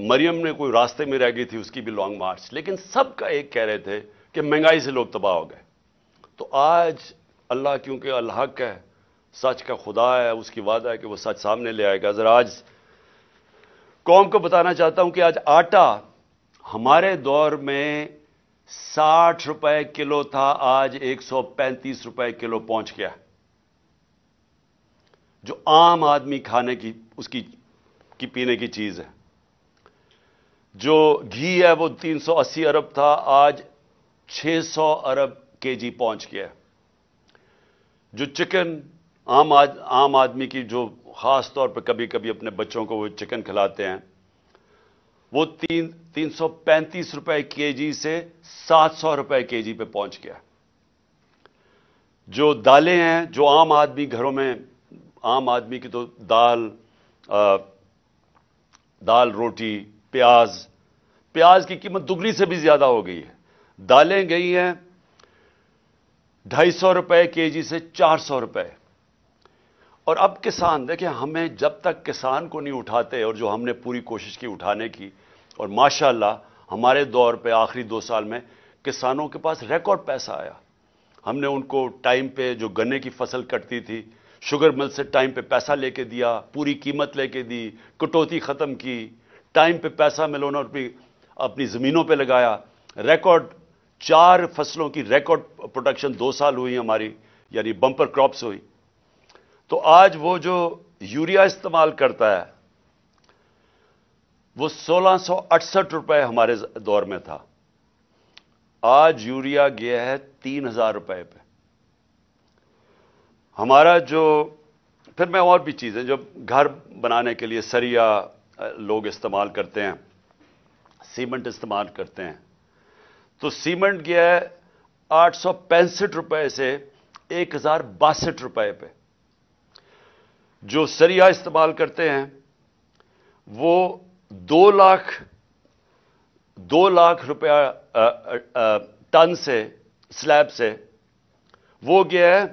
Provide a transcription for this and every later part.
مریم نے کوئی راستے میں رہ گئی تھی، اس کی بھی لانگ مارچ، لیکن سب کا ایک کہہ رہے تھے کہ مہنگائی سے لوگ تباہ ہو گئے۔ تو آج اللہ کیونکہ الحق ہے، سچ کا خدا ہے، اس کی وعدہ ہے کہ وہ سچ سامنے لے آئے گا۔ ذرا آج قوم کو بتانا چاہتا ہوں کہ آج آٹا ہمارے دور میں 60 روپے کلو تھا، آج 135 روپے کلو پہنچ گیا، جو عام آدمی کھانے کی اس کی پینے کی چیز ہے۔ جو گھی ہے وہ 380 ارب تھا، آج 600 ارب کے جی پہنچ گیا۔ جو چکن عام آدمی کی، جو خاص طور پہ کبھی کبھی اپنے بچوں کو وہ چکن کھلاتے ہیں، وہ 335 روپے کے جی سے 700 روپے کے جی پہ پہنچ گیا۔ جو دالیں ہیں، جو عام آدمی گھروں میں، عام آدمی کی تو دال روٹی، پیاز کی قیمت دگنی سے بھی زیادہ ہو گئی ہے۔ دالیں گئی ہیں 250 روپے کے جی سے 400 روپے۔ اور اب کسان دیکھیں، ہمیں جب تک کسان کو نہیں اٹھاتے، اور جو ہم نے پوری کوشش کی اٹھانے کی، اور ماشاءاللہ ہمارے دور پہ آخری 2 سال میں کسانوں کے پاس ریکارڈ پیسہ آیا۔ ہم نے ان کو ٹائم پہ جو گنے کی فصل کٹتی تھی، شوگر مل سے ٹائم پہ پیسہ لے کے دیا، پوری قیمت لے کے دی، کٹوتی ختم کی، ٹائم پہ پیسہ ملونا اور اپنی زمینوں پہ لگایا۔ ریکارڈ 4 فصلوں کی ریکارڈ پروڈکشن 2 سال ہوئی ہماری، یعنی بمپر کراپس ہوئی۔ تو آج وہ جو یوریا استعمال کرتا ہے وہ 1668 روپے ہمارے دور میں تھا، آج یوریا گیا ہے 3000 روپے پہ۔ ہمارا پھر میں اور بھی چیزیں جو گھر بنانے کے لیے سریا لوگ استعمال کرتے ہیں، سیمنٹ استعمال کرتے ہیں، تو سیمنٹ گیا ہے 865 روپے سے 1062 روپے پہ۔ جو سریا استعمال کرتے ہیں وہ 2 لاکھ روپیہ ٹن سے، سلیب سے، وہ گیا ہے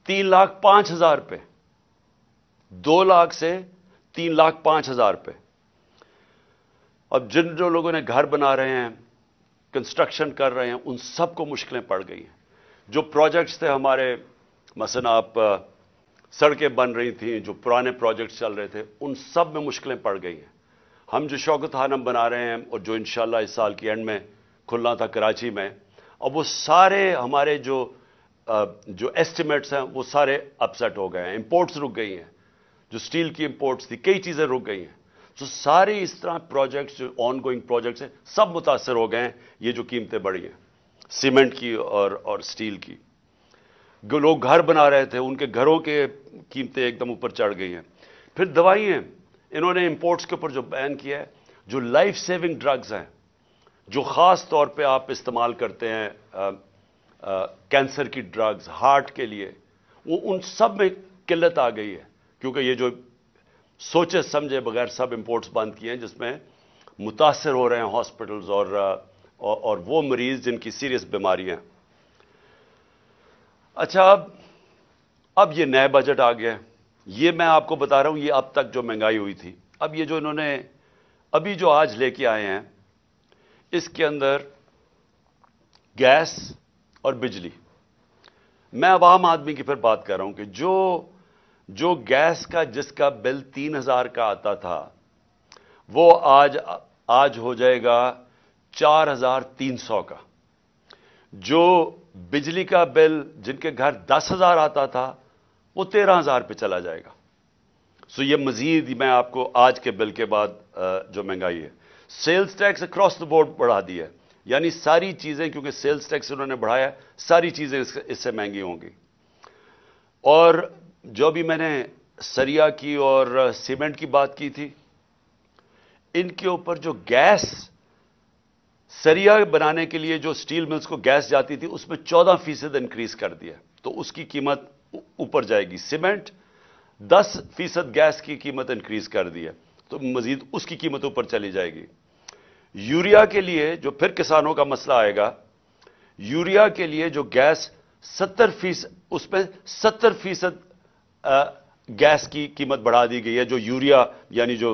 3,05,000 پہ۔ 2 لاکھ سے 3,05,000 پہ۔ اب جو لوگوں نے گھر بنا رہے ہیں، کنسٹرکشن کر رہے ہیں، ان سب کو مشکلیں پڑ گئی ہیں۔ جو پروجیکٹس تھے ہمارے، مثلا آپ سڑکیں بن رہی تھیں، جو پرانے پروجیکٹس چل رہے تھے، ان سب میں مشکلیں پڑ گئی ہیں۔ ہم جو شوکت خانم بنا رہے ہیں، اور جو انشاءاللہ اس سال کی اینڈ میں کھلنا تھا کراچی میں، اب وہ سارے ہمارے جو ایسٹیمیٹس ہیں وہ سارے اپسیٹ ہو گئے ہیں۔ امپورٹس رک گئی ہیں، جو سٹیل کی امپورٹس تھی، کئی چیزیں رک گئی ہیں۔ تو سارے اس طرح پروجیکٹس، جو آن گوئنگ پروجیکٹس ہیں، سب متاثر ہو گئے ہیں، یہ جو قیمتیں بڑھی ہیں سیمنٹ کی اور سٹیل کی۔ جو لوگ گھر بنا رہے تھے، ان کے گھروں کے قیمتیں ایک دم اوپر چڑھ گئی ہیں۔ پھر دوائیں، انہوں نے امپورٹس کے اوپر جو بین کیا ہے، جو لائف سیونگ ڈرگز ہیں، جو خاص طور پہ آپ استعمال کرتے ہیں، کینسر کی ڈرگز، ہارٹ کے لیے، وہ ان سب میں قلت آ گئی ہے، کیونکہ یہ جو سوچے سمجھے بغیر سب امپورٹس بند کیے ہیں، جس میں متاثر ہو رہے ہیں ہاسپٹلز اور وہ مریض جن کی سیریس بیماریاں ہیں۔ اچھا، اب یہ نئے بجٹ آ گیا، یہ میں آپ کو بتا رہا ہوں، یہ اب تک جو مہنگائی ہوئی تھی، اب یہ جو انہوں نے ابھی جو آج لے کے آئے ہیں، اس کے اندر گیس اور بجلی، میں عوام آدمی کی پھر بات کر رہا ہوں کہ جو گیس کا جس کا بل 3000 کا آتا تھا، وہ آج ہو جائے گا 4300 کا۔ جو بجلی کا بل جن کے گھر 10,000 آتا تھا، وہ 13,000 پہ چلا جائے گا۔ سو یہ مزید میں آپ کو آج کے بل کے بعد جو مہنگائی ہے، sales tax across the board بڑھا دیا ہے، یعنی ساری چیزیں، کیونکہ سیلز ٹیکس انہوں نے بڑھایا، ساری چیزیں اس سے مہنگی ہوں گی۔ اور جو بھی میں نے سریا کی اور سیمنٹ کی بات کی تھی، ان کے اوپر جو گیس، سریا بنانے کے لیے جو سٹیل ملز کو گیس جاتی تھی، اس میں 14% انکریز کر دیا، تو اس کی قیمت اوپر جائے گی۔ سیمنٹ 10% گیس کی قیمت انکریز کر دی ہے، تو مزید اس کی قیمت اوپر چلی جائے گی۔ یوریا کے لیے جو پھر کسانوں کا مسئلہ آئے گا، یوریا کے لیے جو گیس 70%، اس میں 70% گیس کی قیمت بڑھا دی گئی ہے، جو یوریا یعنی جو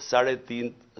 3.5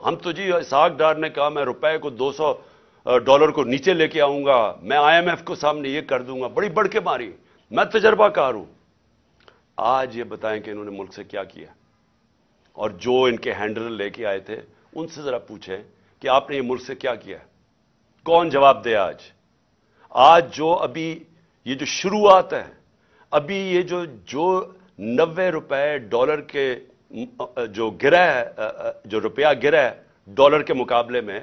ہم تو جی اسحاق ڈار نے کہا میں روپے کو $200 کو نیچے لے کے آؤں گا، میں IMF کو سامنے یہ کر دوں گا، بڑی بڑھ کے ماری، میں تجربہ کار ہوں۔ آج یہ بتائیں کہ انہوں نے ملک سے کیا کیا، اور جو ان کے ہینڈلر لے کے آئے تھے ان سے ذرا پوچھیں کہ آپ نے یہ ملک سے کیا کیا، کون جواب دے؟ آج جو ابھی یہ جو شروعات ہے، ابھی یہ جو $90 کے جو گرا ہے، جو روپیہ گرا ہے ڈالر کے مقابلے میں،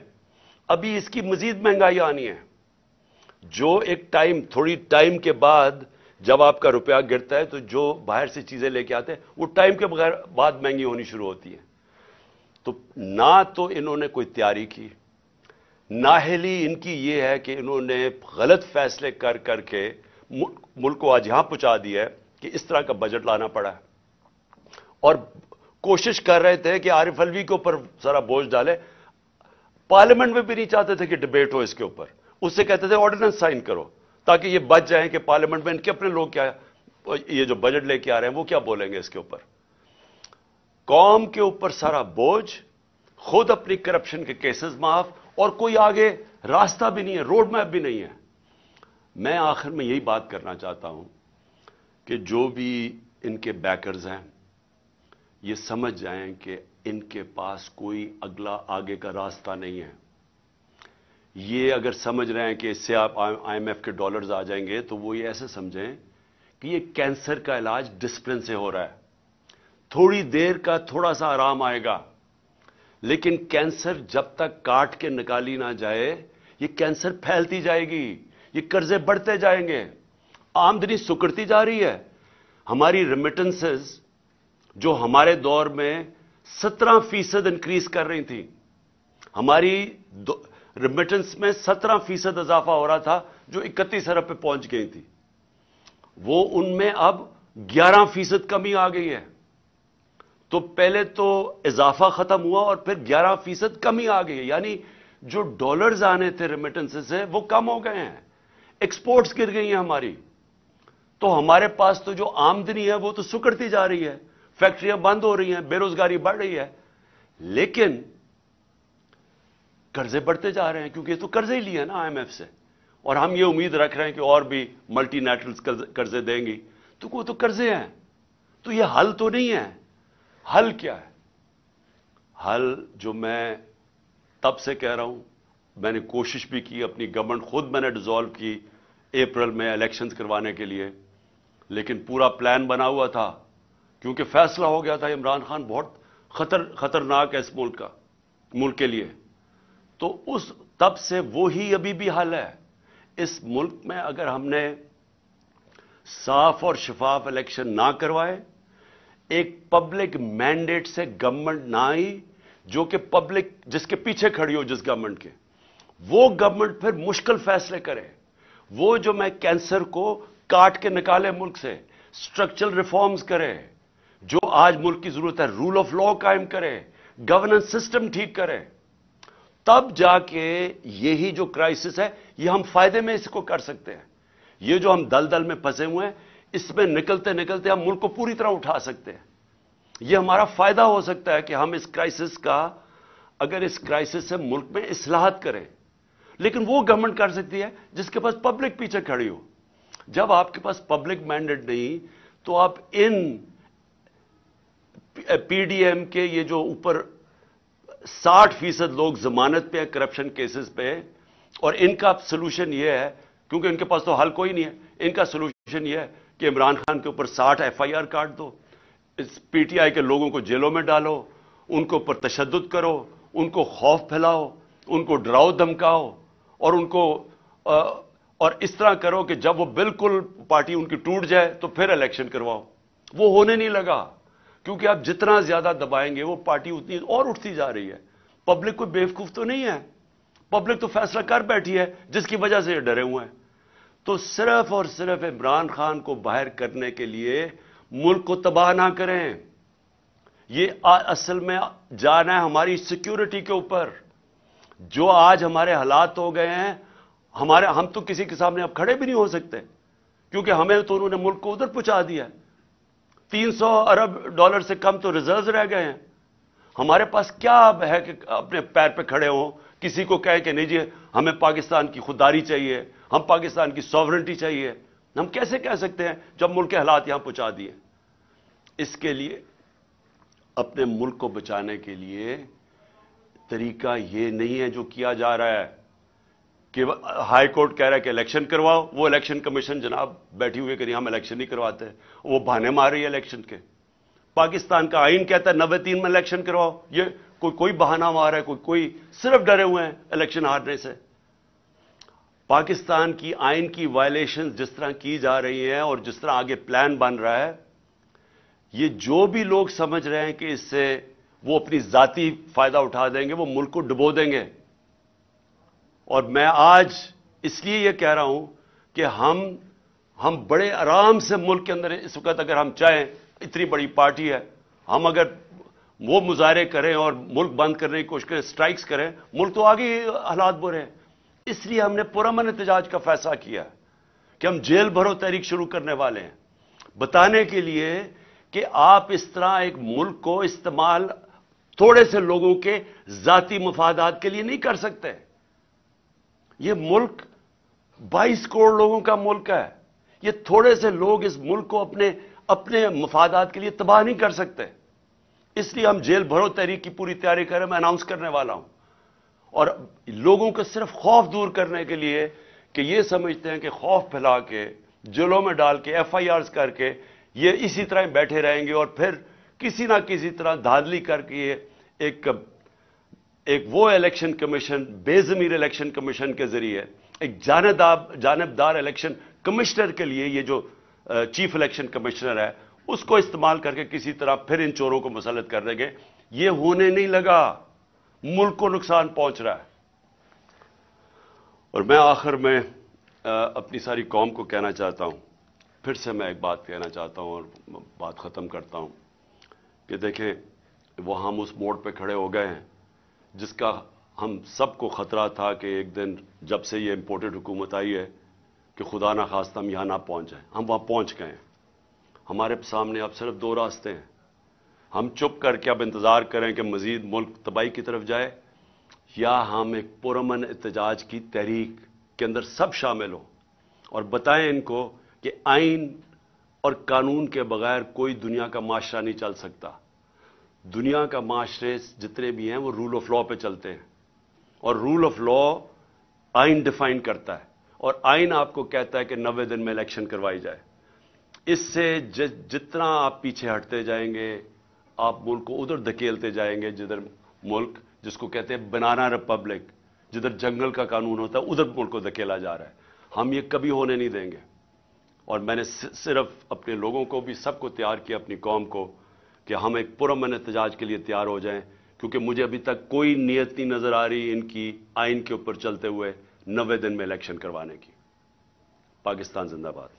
ابھی اس کی مزید مہنگائی آنی ہے۔ جو ایک تھوڑی ٹائم کے بعد جب آپ کا روپیہ گرتا ہے تو جو باہر سے چیزیں لے کے آتے ہیں وہ ٹائم کے بعد مہنگی ہونی شروع ہوتی ہیں۔ تو نہ تو انہوں نے کوئی تیاری کی، نااہلی ان کی یہ ہے کہ انہوں نے غلط فیصلے کر کے ملک کو آج یہاں پہنچا دیا ہے کہ اس طرح کا بجٹ لانا پڑا ہے، اور کوشش کر رہے تھے کہ عارف علوی کے اوپر سارا بوجھ ڈالے۔ پارلیمنٹ میں بھی نہیں چاہتے تھے کہ ڈبیٹ ہو اس کے اوپر، اس سے کہتے تھے آرڈیننس سائن کرو تاکہ یہ بچ جائیں کہ پارلیمنٹ میں ان کے اپنے لوگ کیا یہ جو بجٹ لے کے آ رہے ہیں وہ کیا بولیں گے اس کے اوپر۔ قوم کے اوپر سارا بوجھ، خود اپنی کرپشن کے کیسز معاف، اور کوئی آگے راستہ بھی نہیں ہے، روڈ میپ بھی نہیں ہے۔ میں آخر میں یہی بات کرنا چاہتا ہوں کہ جو بھی ان کے بیکرز ہیں یہ سمجھ جائیں کہ ان کے پاس کوئی آگے کا راستہ نہیں ہے۔ یہ اگر سمجھ رہے ہیں کہ اس سے آپ IMF کے ڈالرز آ جائیں گے تو وہ یہ ایسے سمجھیں کہ یہ کینسر کا علاج ڈسپلن سے ہو رہا ہے، تھوڑی دیر کا تھوڑا سا آرام آئے گا، لیکن کینسر جب تک کاٹ کے نکالی نہ جائے یہ کینسر پھیلتی جائے گی، یہ قرضے بڑھتے جائیں گے، آمدنی سکڑتی جا رہی ہے۔ ہماری ریمیٹنسز جو ہمارے دور میں 17% انکریز کر رہی تھیں، ہماری ریمیٹنس میں 17% اضافہ ہو رہا تھا جو 31 ارب پہ پہنچ گئی تھی، وہ ان میں اب 11% کمی آ گئی ہے۔ تو پہلے تو اضافہ ختم ہوا اور پھر 11% کمی آ گئی ہے، یعنی جو ڈالرز آنے تھے ریمیٹنس سے وہ کم ہو گئے ہیں، ایکسپورٹس گر گئی ہیں ہماری۔ تو ہمارے پاس تو جو آمدنی ہے وہ تو سکڑتی جا رہی ہے، فیکٹریاں بند ہو رہی ہیں، بے روزگاری بڑھ رہی ہے، لیکن قرضے بڑھتے جا رہے ہیں کیونکہ یہ تو قرضے ہی لیے نا IMF سے، اور ہم یہ امید رکھ رہے ہیں کہ اور بھی ملٹی نیشنلز قرضے دیں گی، تو وہ تو قرضے ہیں۔ تو یہ حل تو نہیں ہے۔ حل کیا ہے؟ حل جو میں تب سے کہہ رہا ہوں، میں نے کوشش بھی کی، اپنی گورنمنٹ خود میں نے ڈیزالو کی اپریل میں الیکشنز کروانے کے لیے، لیکن پورا پلان بنا ہوا تھا کیونکہ فیصلہ ہو گیا تھا عمران خان بہت خطرناک ہے اس ملک کے لیے۔ تو تب سے وہی ابھی بھی حل ہے۔ اس ملک میں اگر ہم نے صاف اور شفاف الیکشن نہ کروائے، ایک پبلک مینڈیٹ سے گورنمنٹ نہ آئی جو کہ پبلک جس کے پیچھے کھڑی ہو جس گورنمنٹ کے، وہ گورنمنٹ پھر مشکل فیصلے کرے، وہ جو میں کینسر کو کاٹ کے نکالے ملک سے، سٹرکچرل ریفارمز کرے، جو آج ملک کی ضرورت ہے، رول آف لا قائم کرے، گورننس سسٹم ٹھیک کرے، تب جا کے یہی جو کرائسس ہے یہ ہم فائدے میں اس کو کر سکتے ہیں۔ یہ جو ہم دلدل میں پھنسے ہوئے ہیں اس میں نکلتے نکلتے ہم ملک کو پوری طرح اٹھا سکتے ہیں۔ یہ ہمارا فائدہ ہو سکتا ہے کہ ہم اس کرائسس کا، اگر اس کرائسس سے ملک میں اصلاحات کریں، لیکن وہ گورنمنٹ کر سکتی ہے جس کے پاس پبلک پیچھے کھڑی ہو۔ جب آپ کے پاس پبلک مینڈیٹ نہیں تو آپ ان PDM کے یہ جو اوپر 60% لوگ ضمانت پہ ہیں کرپشن کیسز پہ، اور ان کا سلوشن یہ ہے، کیونکہ ان کے پاس تو حل کوئی نہیں ہے، ان کا سلوشن یہ ہے کہ عمران خان کے اوپر 60 FIR کاٹ دو، اس PTI کے لوگوں کو جیلوں میں ڈالو، ان کے اوپر تشدد کرو، ان کو خوف پھیلاؤ، ان کو ڈراؤ دھمکاؤ، اور ان کو اور اس طرح کرو کہ جب وہ بالکل پارٹی ان کی ٹوٹ جائے تو پھر الیکشن کرواؤ۔ وہ ہونے نہیں لگا، کیونکہ آپ جتنا زیادہ دبائیں گے وہ پارٹی اتنی اور اٹھتی جا رہی ہے۔ پبلک کوئی بیوقوف تو نہیں ہے، پبلک تو فیصلہ کر بیٹھی ہے جس کی وجہ سے یہ ڈرے ہوئے ہیں۔ تو صرف اور صرف عمران خان کو باہر کرنے کے لیے ملک کو تباہ نہ کریں۔ یہ اصل میں جانا ہے ہماری سیکیورٹی کے اوپر۔ جو آج ہمارے حالات ہو گئے ہیں، ہم تو کسی کے سامنے اب کھڑے بھی نہیں ہو سکتے، کیونکہ ہمیں تو انہوں نے ملک کو ادھر پہنچا دیا۔ $300 ارب سے کم تو ریزروز رہ گئے ہیں۔ ہمارے پاس کیا اب ہے کہ اپنے پیر پہ کھڑے ہوں، کسی کو کہیں کہ نہیں جی ہمیں پاکستان کی خودداری چاہیے، ہم پاکستان کی سوورنٹی چاہیے؟ ہم کیسے کہہ سکتے ہیں جب ملک کے حالات یہاں پہنچا دیے؟ اس کے لیے اپنے ملک کو بچانے کے لیے طریقہ یہ نہیں ہے جو کیا جا رہا ہے کہ ہائی کورٹ کہہ رہا ہے کہ الیکشن کرواؤ، وہ الیکشن کمیشن جناب بیٹھی ہوئی کہ ہم الیکشن نہیں کرواتے، وہ بہانے مار رہی ہے الیکشن کے۔ پاکستان کا آئین کہتا ہے 93 میں الیکشن کرواؤ، یہ کوئی بہانہ مار رہا ہے، کوئی صرف ڈرے ہوئے ہیں الیکشن ہارنے سے۔ پاکستان کی آئین کی وائلیشن جس طرح کی جا رہی ہیں اور جس طرح آگے پلان بن رہا ہے، یہ جو بھی لوگ سمجھ رہے ہیں کہ اس سے وہ اپنی ذاتی فائدہ اٹھا دیں گے، وہ ملک کو ڈبو دیں گے۔ اور میں آج اس لیے یہ کہہ رہا ہوں کہ ہم بڑے آرام سے ملک کے اندر اس وقت اگر ہم چاہیں، اتنی بڑی پارٹی ہے، ہم اگر وہ مظاہرے کریں اور ملک بند کرنے کی کوشش کریں، سٹرائکس کریں، ملک تو آگے حالات برے ہیں۔ اس لیے ہم نے پرامن احتجاج کا فیصلہ کیا کہ ہم جیل بھرو تحریک شروع کرنے والے ہیں، بتانے کے لیے کہ آپ اس طرح ایک ملک کو استعمال تھوڑے سے لوگوں کے ذاتی مفادات کے لیے نہیں کر سکتے۔ یہ ملک 22 کروڑ لوگوں کا ملک ہے، یہ تھوڑے سے لوگ اس ملک کو اپنے مفادات کے لیے تباہ نہیں کر سکتے۔ اس لیے ہم جیل بھرو تحریک کی پوری تیاری کر رہے ہیں، میں اناؤنس کرنے والا ہوں۔ اور لوگوں کو صرف خوف دور کرنے کے لیے کہ یہ سمجھتے ہیں کہ خوف پھیلا کے جیلوں میں ڈال کے FIRs کر کے یہ اسی طرح بیٹھے رہیں گے، اور پھر کسی نہ کسی طرح دھاندلی کر کے ایک وہ الیکشن کمیشن، بے ضمیر الیکشن کمیشن کے ذریعے ایک جانبدار الیکشن کمشنر کے لیے یہ جو چیف الیکشن کمشنر ہے اس کو استعمال کر کے کسی طرح پھر ان چوروں کو مسلط کر دیں گے۔ یہ ہونے نہیں لگا، ملک کو نقصان پہنچ رہا ہے۔ اور میں آخر میں اپنی ساری قوم کو کہنا چاہتا ہوں، پھر سے میں ایک بات کہنا چاہتا ہوں اور بات ختم کرتا ہوں کہ دیکھیں وہ ہم اس موڑ پہ کھڑے ہو گئے ہیں جس کا ہم سب کو خطرہ تھا کہ ایک دن جب سے یہ امپورٹڈ حکومت آئی ہے کہ خدا نہ خواستہ ہم یہاں نہ پہنچ جائیں۔ ہم وہاں پہنچ گئے ہیں، ہمارے سامنے اب صرف 2 راستے ہیں۔ ہم چپ کر کے اب انتظار کریں کہ مزید ملک تباہی کی طرف جائے، یا ہم ایک پرامن احتجاج کی تحریک کے اندر سب شامل ہوں اور بتائیں ان کو کہ آئین اور قانون کے بغیر کوئی دنیا کا معاشرہ نہیں چل سکتا۔ دنیا کا معاشرے جتنے بھی ہیں وہ رول آف لا پہ چلتے ہیں، اور رول آف لا آئین ڈیفائن کرتا ہے، اور آئین آپ کو کہتا ہے کہ 90 دن میں الیکشن کروائی جائے۔ اس سے جتنا آپ پیچھے ہٹتے جائیں گے، آپ ملک کو ادھر دھکیلتے جائیں گے، جدھر ملک جس کو کہتے ہیں بنانا ریپبلک، جدھر جنگل کا قانون ہوتا ہے ادھر ملک کو دھکیلا جا رہا ہے۔ ہم یہ کبھی ہونے نہیں دیں گے۔ اور میں نے صرف اپنے لوگوں کو بھی سب کو تیار کیا، اپنی قوم کو، کہ ہم ایک پرامن احتجاج کے لیے تیار ہو جائیں، کیونکہ مجھے ابھی تک کوئی نیت نہیں نظر آ رہی ان کی آئین کے اوپر چلتے ہوئے 90 دن میں الیکشن کروانے کی۔ پاکستان زندہ باد۔